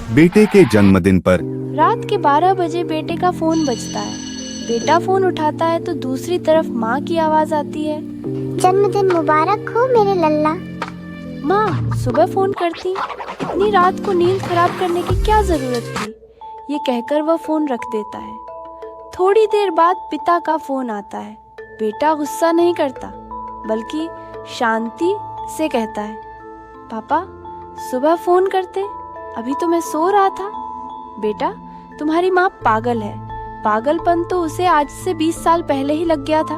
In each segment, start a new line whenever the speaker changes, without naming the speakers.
बेटे के जन्मदिन पर
रात के 12 बजे बेटे का फोन बजता है। बेटा फोन उठाता है तो दूसरी तरफ माँ की आवाज आती है,
जन्मदिन मुबारक हो मेरे लल्ला।
माँ सुबह फोन करती, इतनी रात को नींद खराब करने की क्या जरूरत थी। ये कहकर वह फोन रख देता है। थोड़ी देर बाद पिता का फोन आता है। बेटा गुस्सा नहीं करता बल्कि शांति से कहता है, पापा सुबह फोन करते, अभी तो मैं सो रहा था। बेटा तुम्हारी माँ पागल है। पागलपन तो उसे आज से 20 साल पहले ही लग गया था।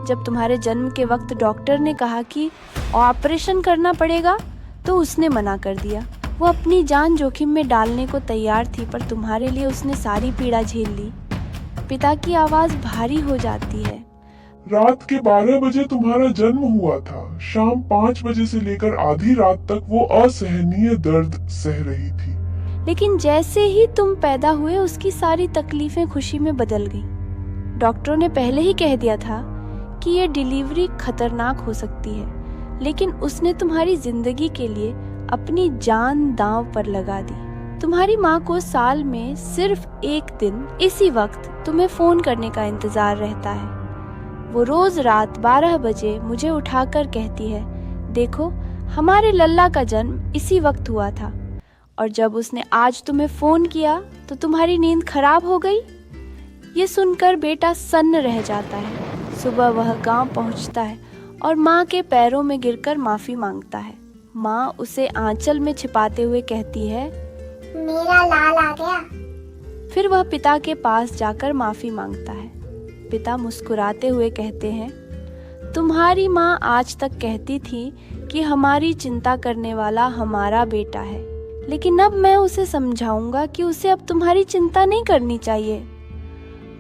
जब तुम्हारे जन्म के वक्त डॉक्टर ने कहा कि ऑपरेशन करना पड़ेगा तो उसने मना कर दिया। वो अपनी जान जोखिम में डालने को तैयार थी, पर तुम्हारे लिए उसने सारी पीड़ा झेल ली। पिता की आवाज भारी हो जाती है।
रात के 12 बजे तुम्हारा जन्म हुआ था। शाम 5 बजे से लेकर आधी रात तक वो असहनीय दर्द सह रही थी।
लेकिन जैसे ही तुम पैदा हुए उसकी सारी तकलीफें खुशी में बदल गईं। डॉक्टरों ने पहले ही कह दिया था कि ये डिलीवरी खतरनाक हो सकती है, लेकिन उसने तुम्हारी जिंदगी के लिए अपनी जान दांव पर लगा दी। तुम्हारी माँ को साल में सिर्फ एक दिन इसी वक्त तुम्हें फोन करने का इंतजार रहता है। वो रोज रात 12 बजे मुझे उठाकर कहती है, देखो हमारे लल्ला का जन्म इसी वक्त हुआ था। और जब उसने आज तुम्हें फोन किया तो तुम्हारी नींद खराब हो गई। ये सुनकर बेटा सन्न रह जाता है। सुबह वह गांव पहुंचता है और माँ के पैरों में गिरकर माफी मांगता है। माँ उसे आंचल में छिपाते हुए कहती है,
मेरा लाल आ गया।
फिर वह पिता के पास जाकर माफी मांगता है। पिता मुस्कुराते हुए कहते हैं, तुम्हारी माँ आज तक कहती थी कि हमारी चिंता करने वाला हमारा बेटा है, लेकिन अब मैं उसे समझाऊंगा कि उसे अब तुम्हारी चिंता नहीं करनी चाहिए।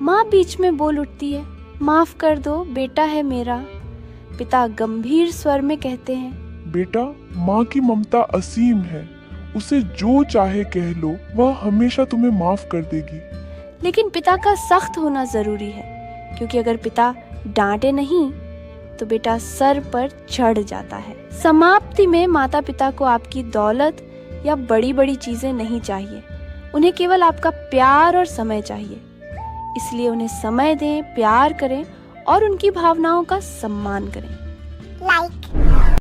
माँ बीच में बोल उठती है, माफ कर दो, बेटा है मेरा। पिता गंभीर स्वर में कहते हैं,
बेटा माँ की ममता असीम है। उसे जो चाहे कह लो, वह हमेशा तुम्हें माफ कर देगी।
लेकिन पिता का सख्त होना जरूरी है, क्योंकि अगर पिता डांटे नहीं तो बेटा सर पर चढ़ जाता है। समाप्ति में माता पिता को आपकी दौलत या बड़ी बड़ी चीजें नहीं चाहिए, उन्हें केवल आपका प्यार और समय चाहिए। इसलिए उन्हें समय दें, प्यार करें और उनकी भावनाओं का सम्मान करें।
लाइक